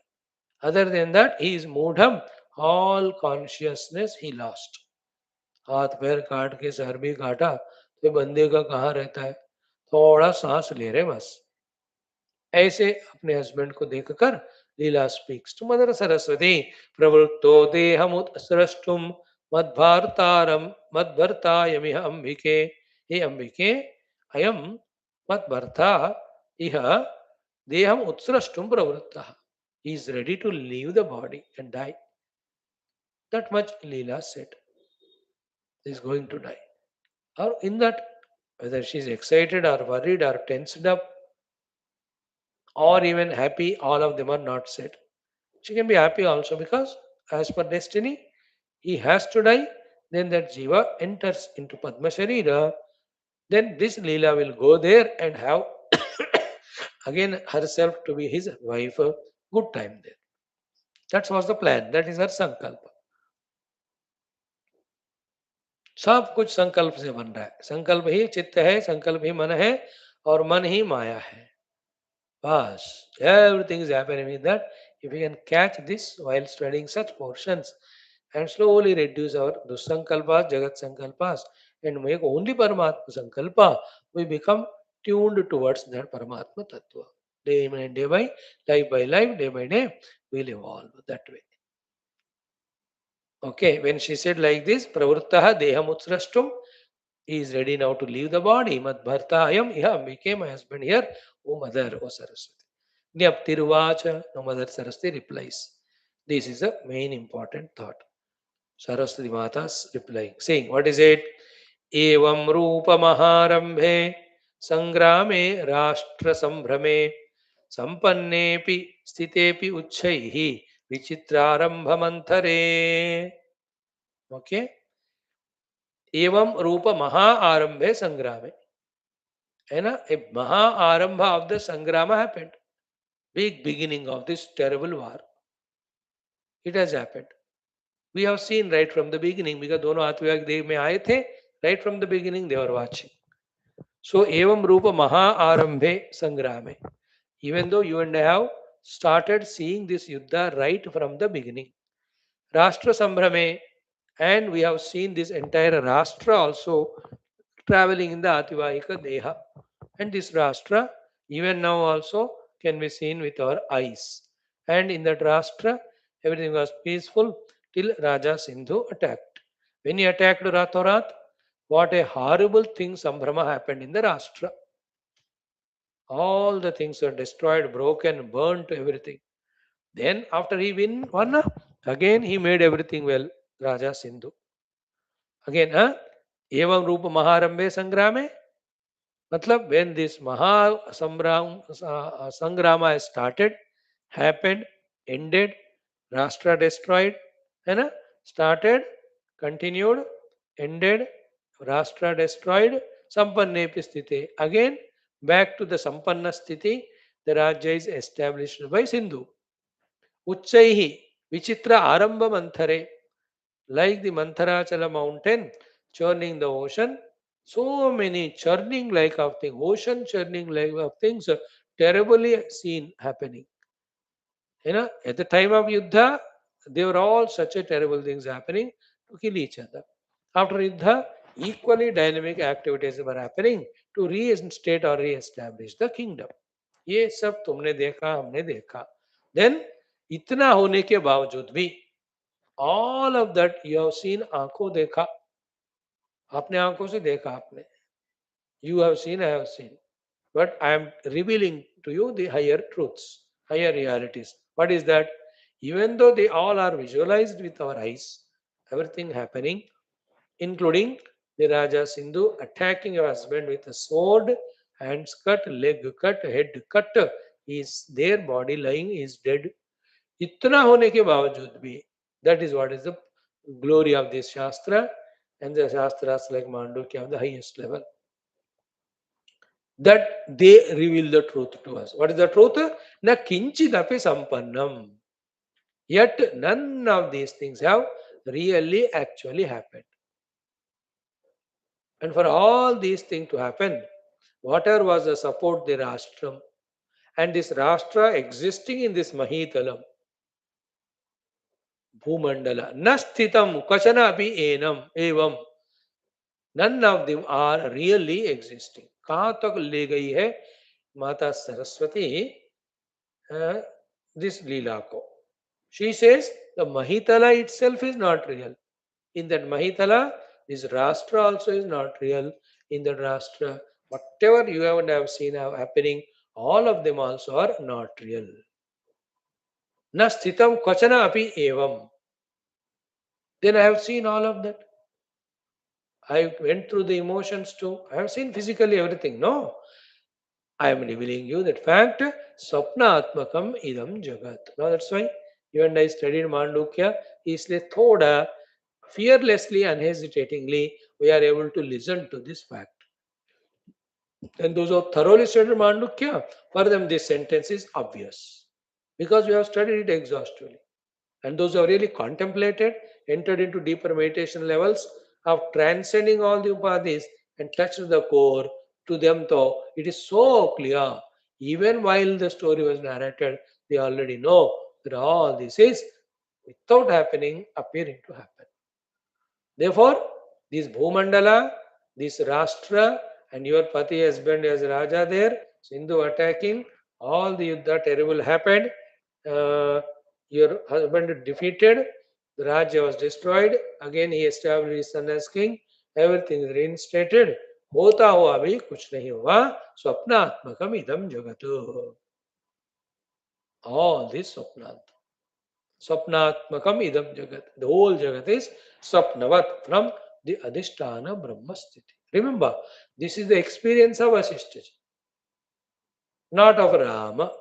Other than that, he is Mudham, all consciousness he lost. हाथ पैर काट के sir भी काटा तो बंदे का कहाँ रहता है, थोड़ा सांस ले रहे बस. ऐसे अपने हस्बैंड को देखकर Leela speaks to Mother Saraswati, Pravritto Dehamut Srashtum Madbhartayamiha Ambike. Hey Ambike, I am Madbharta Iha Deham Utsrashtum Pravrittaha. He is ready to leave the body and die. That much Leela said. He is going to die. Or in that, whether she is excited or worried or tensed up or even happy, all of them are not said. She can be happy also because, as per destiny, he has to die. Then that Jiva enters into Padma Sharira. Then this Leela will go there and have again herself to be his wife. A good time there. That was the plan. That is her sankalpa. सब कुछ संकल्प से बन रहा है. संकल्प ही चित्त है, संकल्प ही मन है और मन ही माया है. बस everything is happening with that. If we can catch this while studying such portions and slowly reduce our dussankalpas, jagat sankalpas, and make only Paramatma sankalpa, we become tuned towards that Paramatma tattva. Day by life, day by day, we'll evolve that way. Okay, when she said like this, pravruttaha dehamutsrashtum, he is ready now to leave the body. Madbhartayam iha became my husband here, O mother, O Saraswati. Nyaptiruvacha, no mother Saraswati replies. This is a main important thought. Saraswati Mata's replying, saying, what is it? Evam Rupa Maharambhe Sangrame Rashtra Sambrame Sampannepi Stitepi Uchchaihi Vichitrarambha Manthare. Okay? Evam Rupa Maha Arambhe Sangrame. And a Maha Arambha of the Sangrama happened. Big beginning of this terrible war. It has happened. We have seen right from the beginning because दोनों आत्मविभाग देह में आए थे. Right from the beginning they were watching. So evam rupa maha arambhe sangrame. Even though you and I have started seeing this yuddha right from the beginning. Rashtra Sambhrame, and we have seen this entire Rashtra also traveling in the Ativahika Deha. And this Rashtra, even now also, can be seen with our eyes. And in that Rashtra, everything was peaceful till Raja Sindhu attacked. When he attacked Rathorat, what a horrible thing Sambhrama happened in the Rashtra. All the things were destroyed, broken, burnt, everything. Then after he won, again he made everything well, Raja Sindhu. Again, Evam Rupa Maharambe Sangrame. Matlab, when this Sangrama started, happened, ended, Rashtra destroyed, and started, continued, ended, Rashtra destroyed, Sampannepi Sthite. Again, back to the Sampanna Sthiti, the Rajya is established by Sindhu. Uchchaihi, Vichitra Aramba Manthare, like the Mantharachala mountain churning the ocean, so many churning like of things, ocean churning like of things, terribly seen happening. At the time of Yuddha, they were all such a terrible things happening to kill each other. After Yuddha, equally dynamic activities were happening to reinstate or re-establish the kingdom. ये सब तुमने देखा, हमने देखा. Then इतना होने के बावजूद भी all of that you have seen, आंखों देखा, आपने आंखों से देखा आपने. You have seen, I have seen. But I am revealing to you the higher truths, higher realities. What is that? Even though they all are visualized with our eyes, everything happening, including the Raja Sindhu attacking her husband with a sword, hands cut, leg cut, head cut, is their body lying, is dead. इतना होने के बावजूद भी, that is what is the glory of this Shastra, and the Shastras like Mandukya of the highest level. That they reveal the truth to us. What is the truth? Na kinchidapi sampannam. Yet none of these things have really actually happened. And for all these things to happen, whatever was the support, the Rashtra, and this Rashtra existing in this Mahitalam, Bhumandala, Nastitam Kachana api enam evam. None of them are really existing. कहाँ तक ले गई है माता Saraswati this Leelako. She says the Mahitala itself is not real. In that Mahitala, this Rashtra also is not real. In the Rashtra, whatever you have seen happening, all of them also are not real. Na sthitam kvachana api evam. Then I have seen all of that. I went through the emotions too. I have seen physically everything. No, I am revealing you that fact. Swapna atmakam idam jagat. Now that's why you and I studied Mandukya. इसलिए थोड़ा fearlessly, unhesitatingly, we are able to listen to this fact. And those who thoroughly studied Mandukya, for them this sentence is obvious because we have studied it exhaustively. And those who have really contemplated, entered into deeper meditation levels of transcending all the upadhis and touched the core, to them though, it is so clear. Even while the story was narrated, they already know that all this is without happening, appearing to happen. Therefore, this Bhumandala, this Rashtra, and your Pati husband as Raja there, Sindhu attacking, all the Yuddha terrible happened. Uh, your husband defeated, the Raja was destroyed. Again, he established his son as king. Everything is reinstated. होता हुआ भी कुछ नहीं हुआ स्वप्नात्मकम idam jagatu. All this स्वप्नात्मक. Swapnatmakam idam jagat. The whole jagat is Swapnavat from the Adhisthana Brahmasthiti. Remember, this is the experience of Vaashishtha, not of Rama.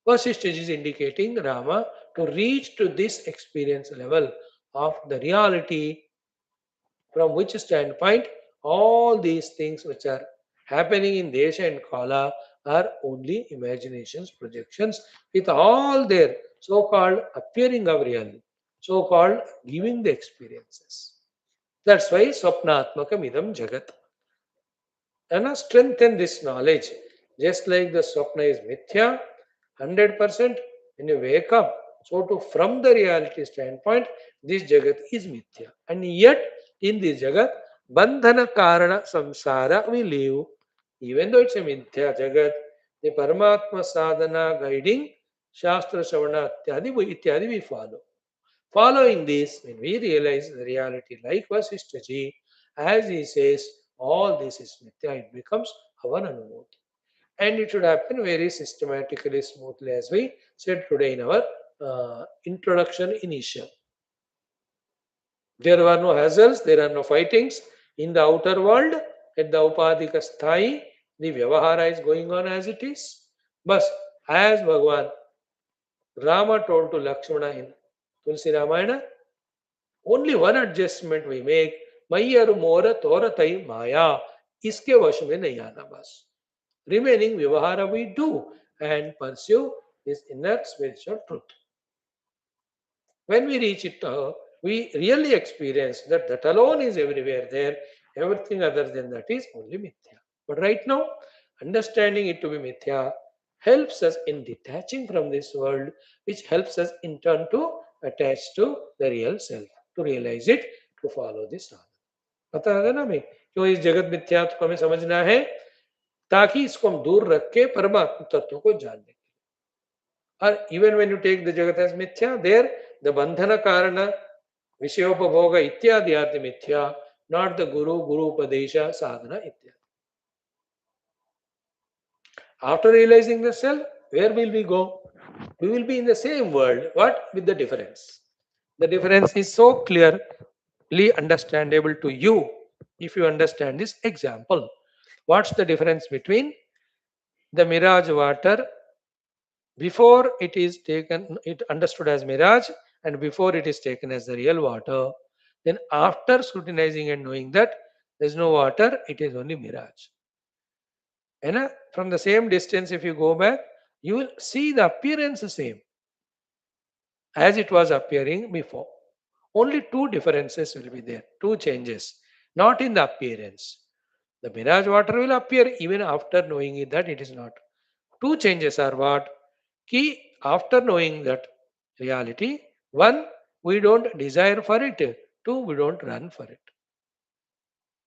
Vaashishtha is indicating Rama to reach to this experience level of the reality, from which standpoint all these things which are happening in Desha and Kala are only imaginations, projections, with all their so-called appearing of real, so-called giving the experiences. That's why Swapnatmakam idam jagat. And strengthen this knowledge. Just like the Swapna is mithya, 100% when you wake up. So to from the reality standpoint, this jagat is mithya. And yet in this jagat, bandhana karana samsara we live. Even though it's a mithya jagat, the Paramatma sadhana guiding Shastra Savana ityadi we follow. Following this, when we realize the reality like Vasishthaji, as he says, all this is mithya, it becomes our anumoti. And it should happen very systematically, smoothly, as we said today in our introduction initial. There were no hassles, there are no fightings in the outer world. At the Upadhika Sthai, the Vyavahara is going on as it is. But as Bhagavan Rama told to Lakshmana in Tulsi Ramayana, only one adjustment we make, Mayyaru Mora Toratai Maya, iske vash mein nahi aana bas. Remaining Vyavahara we do and pursue this inner spiritual truth. When we reach it, we really experience that that alone is everywhere there. Everything other than that is only mithya. But right now, understanding it to be mithya helps us in detaching from this world, which helps us in turn to attach to the real self, to realize it, to follow this sadhana. पता है ना हमें क्यों इस जगत मिथ्यात्व को हमें समझना है ताकि इसको हम दूर रख के परमात्म तत्व को जानने. Or even when you take the jagat as mithya, there the bandhana karana, vishayopabhoga ityadi are the mithya, not the guru upadesha sadhana ityadi. After realizing the self, where will we go? We will be in the same world, what? With the difference. The difference is so clearly understandable to you if you understand this example. What's the difference between the mirage water before it is taken, it understood as mirage, and before it is taken as the real water? Then after scrutinizing and knowing that there is no water, it is only mirage. And from the same distance, if you go back, you will see the appearance the same as it was appearing before. Only two differences will be there, two changes, not in the appearance. The mirage water will appear even after knowing it that it is not. Two changes are what? Key after knowing that reality, one, we don't desire for it, two, we don't run for it.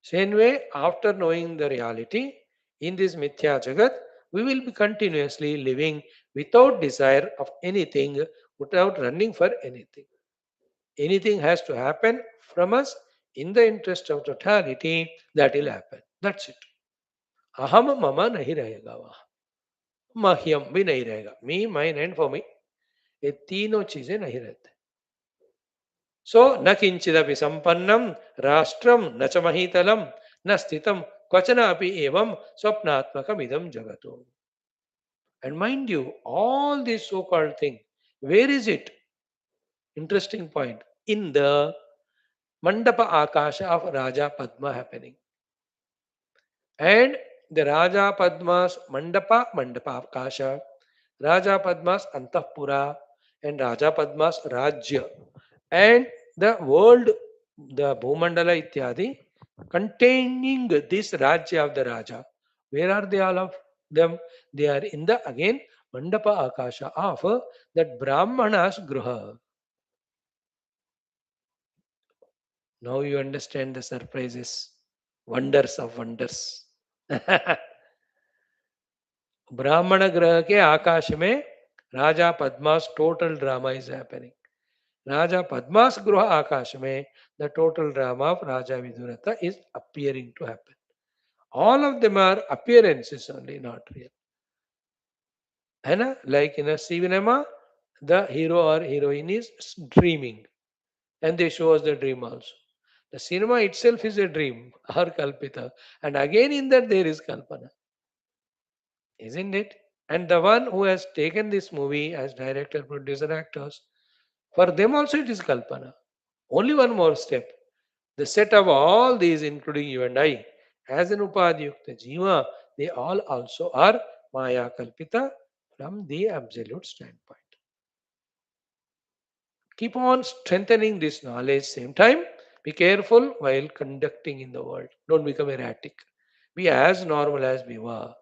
Same way, after knowing the reality in this Mithya Jagat, we will be continuously living without desire of anything, without running for anything. Anything has to happen from us in the interest of totality, that will happen. That's it. Aham mama nahi rahega वहाँ. मह्यम भी नहीं रहेगा. मी, mine and for me. ये तीनों चीजें नहीं रहते. सो न किंचिदपि संपन्नम राष्ट्रम न च महीतलम न स्थितम क्वचन अपि एवं स्वप्नात्मकम इदम जगतो. And mind you, all this so-called thing, where is it? Interesting point. In the Mandapa Akasha of Raja Padma happening. And the Raja Padma's Mandapa Akasha, Raja Padma's Antapura, and Raja Padma's Rajya, and the world, the Bhumandala Ityadi, containing this Rajya of the Raja. Where are they, all of them? They are in the, again, Mandapa Akasha of that Brahmana's Gruha. Now you understand the surprises, wonders of wonders. ब्राह्मण ग्रह के आकाश में राजा पद्मास total drama is happening. राजा पद्मास ग्रह आकाश में द टोटल ड्रामा ऑफ राजा विदुरता is appearing to happen. All of them are appearances only, not real. है ना? Like in a cinema, the hero or heroine is dreaming, and they show us the dream also. The cinema itself is a dream or kalpita, and again in that there is kalpana, isn't it? And the one who has taken this movie as director, producer, actors, for them also it is kalpana. Only one more step. The set of all these, including you and I, as an upadhyukta jiva, they all also are maya kalpita from the absolute standpoint. Keep on strengthening this knowledge. Same time, be careful while conducting in the world. Don't become erratic. Be as normal as we were.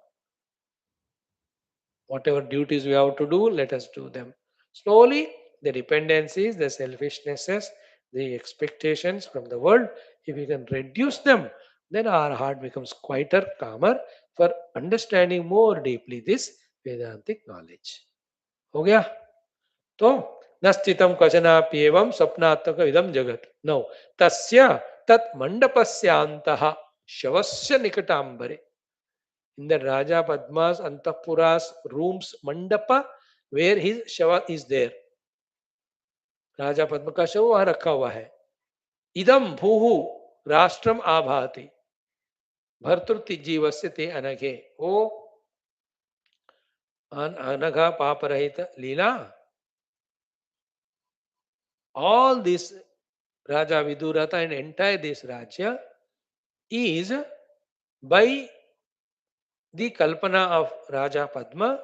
Whatever duties we have to do, let us do them. Slowly, the dependencies, the selfishnesses, the expectations from the world, if we can reduce them, then our heart becomes quieter, calmer for understanding more deeply this Vedantic knowledge. हो गया? तो न स्थितम क्वचनाप्येवं स्वप्नात्मक इदम जगत. No. तस्य तत् मंडपस्यांतः शवस्य निकटांबरे. In the Raja Padma's Antapura's rooms mandapa, where his shava is there. राजा पद्म का शव वहां रखा हुआ है. इदम भूहु राष्ट्रम आभाति भर्तृति जीवस्य ते अनघे. ओ अनघा पाप रहित लीला. All this Raja Vidurata and entire this Rajya is by the Kalpana of Raja Padma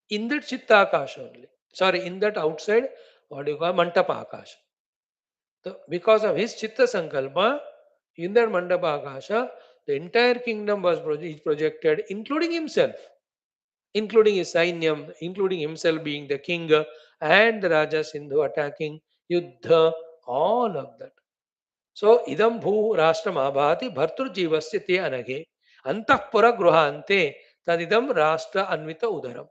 in that Chitta Akash only. Sorry, in that outside, what do you call Mantapa Akash. So because of his Chitta Sankalpa, in that Mandapa Akasha, the entire kingdom was projected, including himself, including his Sainyam, including himself being the king, and the Raja Sindhu attacking, Yuddha, all of that. So, idam bhu rashtra abhati bhartur jivasya te anaghe antapura gruhante tadidam rashtra anvita udaram.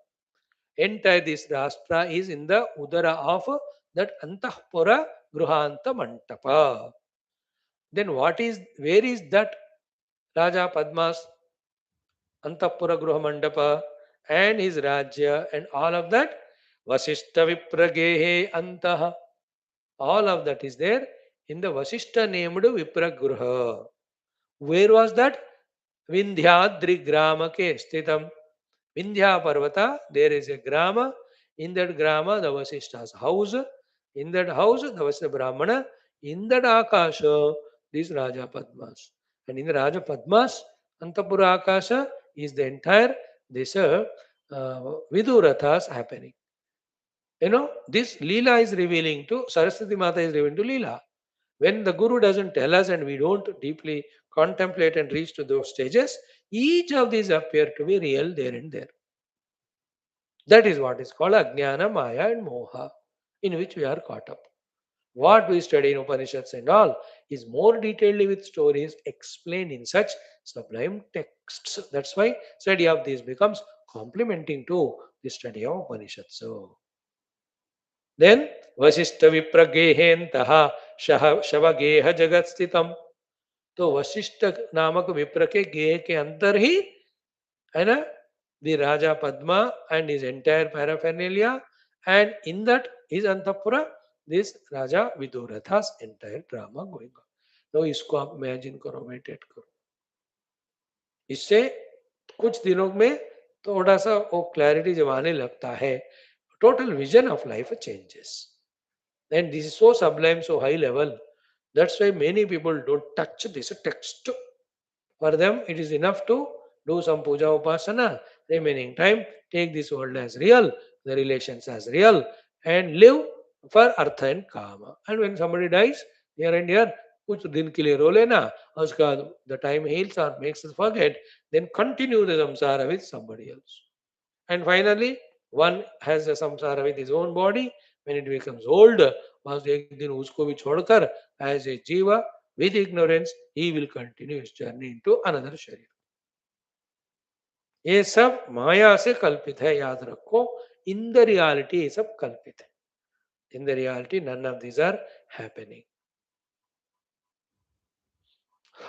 Entire this rashtra is in the udara of that antapura gruhanta mantapa. Then where is that Raja Padma's antapura gruha mandapa and his rajya and all of that? Vaashishtha vipragehe antaha. All of that is there in the Vaashishtha named Vipragruha. Where was that? Vindhyadri Gramake Sthitam. Vindhya Parvata, there is a Grama. In that Grama, the Vaasishta's house. In that house, the Vaashishtha Brahmana. In that Akasha, this Raja Padmas. And in the Raja Padmas, Antapura Akasha is the entire this Vidurathas happening. This Leela is revealing to Saraswati Mata is revealing to Leela. When the Guru doesn't tell us and we don't deeply contemplate and reach to those stages, each of these appear to be real there and there. That is what is called Ajnana, Maya and Moha, in which we are caught up. What we study in Upanishads and all is more detailedly with stories explained in such sublime texts. That's why study of these becomes complementing to the study of Upanishads. So then Vaashishtha Vipragehentaha Shavageha Jagat Sthitam. तो वशिष्ठ नामक विप्र के गेह के अंदर ही है ना the Raja Padma and his entire paraphernalia, and in that his Antapura, this Raja Viduratha's entire drama going on. तो इसको आप इमेजिन करो, मेडिटेट करो, इससे कुछ दिनों में थोड़ा सा वो क्लैरिटी जब आने लगता है, total vision of life changes. And this is so sublime, so high level. That's why many people don't touch this text. For them, it is enough to do some puja upasana. Remaining time, take this world as real, the relations as real, and live for artha and kama. And when somebody dies, here and here, कुछ दिन के लिए रो लेना, और उसके बाद the time heals or makes us forget, then continue the samsara with somebody else. And finally, one has a samsara with his own body. When it becomes old, बस एक दिन उसको भी छोड़कर, as a jiva with ignorance, he will continue his journey into another शरीर. ये सब माया से कल्पित है, याद रखो. In the reality, ये सब कल्पित है. In the reality, none of these are happening.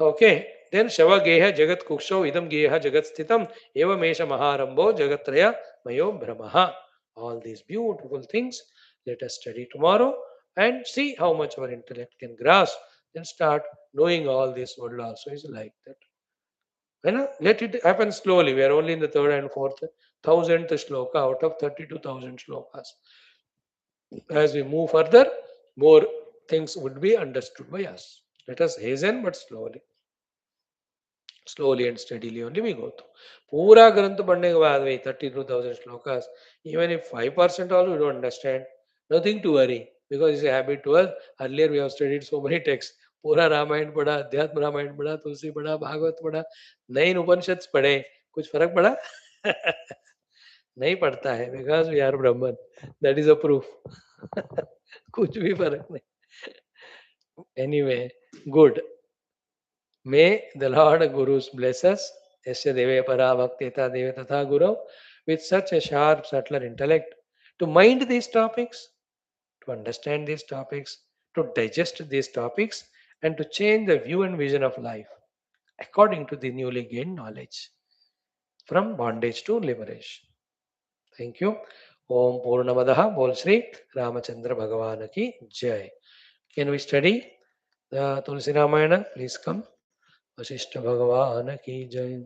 Okay. Then Shava Geha Jagat Kuksho Idam Geha Jagat Sthitam Evamesha Maharambho Jagatraya Mayo Brahmaha. All these beautiful things let us study tomorrow and see how much our intellect can grasp. Then start knowing all this world also is like that. You know, let it happen slowly. We are only in the third and fourth thousandth shloka out of 32,000 shlokas. As we move further, more things would be understood by us. Let us hasten but slowly. Slowly and steadily only we go through. पूरा ग्रंथ पढ़ने के बाद वही 32,000 shlokas, even if 5% also we don't understand, nothing to worry, because it's a habit to us. Earlier we have studied so many texts. पूरा रामायण पढ़ा, अध्यात्म रामायण पढ़ा, तुलसी पढ़ा, भागवत पढ़ा, 9 उपनिषद पढ़े, कुछ फर्क पड़ा? नहीं पड़ता है, because we are Brahman. That is a proof. कुछ भी फर्क नहीं. Anyway, good. May the Lord Gurus bless us, Yasya Deve Para Bhakteta Deve Tatha Guru, with such a sharp, subtler intellect to mind these topics, to understand these topics, to digest these topics, and to change the view and vision of life according to the newly gained knowledge from bondage to liberation. Thank you. Om Purnamadaha Bol Sri Ramachandra Bhagavan Ki Jai. Can we study the Tulsi Ramayana? Please come. Vashishtha भगवान की जय.